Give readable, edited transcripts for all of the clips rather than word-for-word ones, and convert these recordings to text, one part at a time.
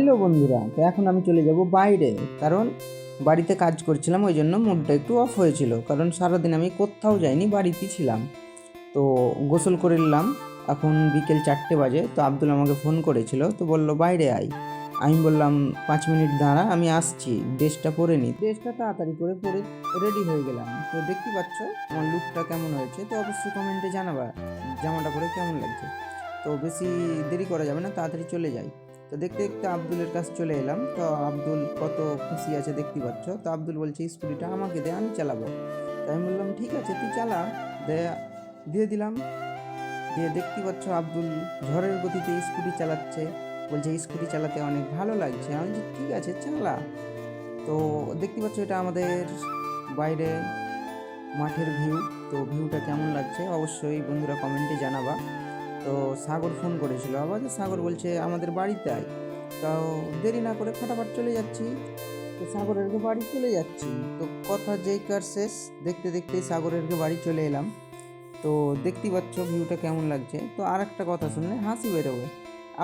Hello বন্ধুরা, তো এখন আমি চলে যাব বাইরে, কারণ বাড়িতে কাজ করছিলাম, ওই জন্য মুডটা একটু অফ হয়েছিল। কারণ সারাদিন আমি কোথাও যাইনি, বাড়িতেই ছিলাম। তো গোসল করে নিলাম। এখন বিকেল 4টে বাজে। তো আব্দুল আমাকে ফোন করেছিল, তো বলল বাইরে আয়। আমি বললাম 5 মিনিট দাঁড়া, আমি আসছি, ড্রেসটা পরে নিই। ড্রেসটা তাড়াতাড়ি করে পরে রেডি হয়ে গেলাম। তো দেখতে পাচ্ছ আমার লুকটা কেমন হয়েছে, তো অবশ্যই কমেন্টে জানাবা জামাটা পরে কেমন লাগছে। তো বেশি দেরি করা যাবে না, তাড়াতাড়ি চলে যাই। তো দেখতে দেখতে আব্দুলের কাছে চলে এলাম। তো আব্দুল কত খুশি আছে দেখতে পাচ্ছ। তো আব্দুল বলছে স্কুটিটা আমাকে দে, আমি চালাবো। তো আমি বললাম ঠিক আছে তুই চালা, দে। দিয়ে দিলাম। দিয়ে দেখতে পাচ্ছ আব্দুল ঝড়ের গতিতে স্কুটি চালাচ্ছে। বলছে স্কুটি চালাতে অনেক ভালো লাগছে। আমি বলছি ঠিক আছে চালা। তো দেখতে পাচ্ছ এটা আমাদের বাইরে মাঠের ভিউ। তো ভিউটা কেমন লাগছে অবশ্যই বন্ধুরা কমেন্টে জানাবা। তো সাগর ফোন করেছিল আবার, যে সাগর বলছে আমাদের বাড়িতে আয়। তাও দেরি না করে ফটাফট চলে যাচ্ছি। তো সাগরের বাড়ি চলে যাচ্ছি। তো কথা যেই কার শেষ, দেখতে দেখতেই সাগরের বাড়ি চলে এলাম। তো দেখতেই পাচ্ছ ভিউটা কেমন লাগছে। তো আর একটা কথা শুনলে হাসি বেরোবে।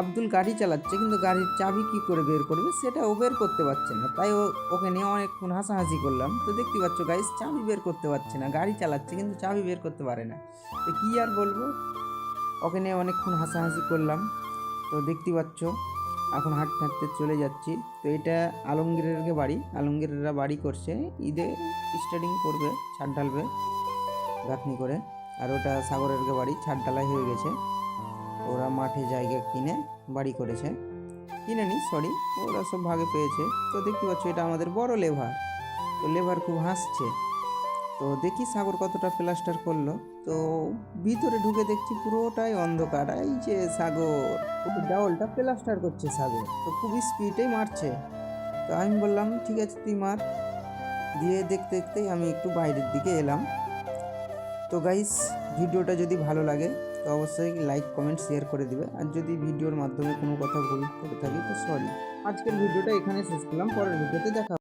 আব্দুল গাড়ি চালাচ্ছে, কিন্তু গাড়ির চাবি কি করে বের করবে সেটা ও বের করতে পারছে না। তাই ওকে নিয়ে অনেকক্ষণ হাসাহাসি করলাম। তো দেখতে পাচ্ছ গাইস, চাবি বের করতে পারছে না। গাড়ি চালাচ্ছে কিন্তু চাবি বের করতে পারে না। তো কি আর বলবো, ওকে নিয়ে অনেকক্ষণ হাসাহাসি করলাম। তো দেখতে পাচ্ছ এখন হাঁটতে হাঁটতে চলে যাচ্ছি। তো এটা আলমগীরের বাড়ি, আলমগীরেরা বাড়ি করছে, ঈদে স্টার্টিং করবে, ছাদ ঢালবে গাঁথনি করে। আর ওটা সাগরের বাড়ি, ছাদ ঢালাই হয়ে গেছে। ওরা মাঠে জায়গা কিনে বাড়ি করেছে, কিনে নি সরি, ওরা সব ভাগে পেয়েছে। তো দেখতে পাচ্ছ এটা আমাদের বড় লেভার। তো লেভার খুব হাসছে। তো দেখি সাগর কতটা প্লাস্টার করলো। তো ভিতরে ঢুকে দেখছি পুরোটাই অন্ধকার। এই যে সাগর দেওয়ালটা প্লাস্টার করছে সাগর, তো খুব স্পিডে মারছে। তো আমি বললাম ঠিক আছে তুই মার। দিয়ে দেখতে দেখতেই আমি একটু বাইরের দিকে এলাম। তো গাইস, ভিডিওটা যদি ভালো লাগে তো অবশ্যই লাইক কমেন্ট শেয়ার করে দিবে। আর যদি ভিডিওর মাধ্যমে কোনো কথা ভুল করে থাকি তো সরি। আজকের ভিডিওটা এখানে শেষ করলাম, পরের ভিডিওতে দেখা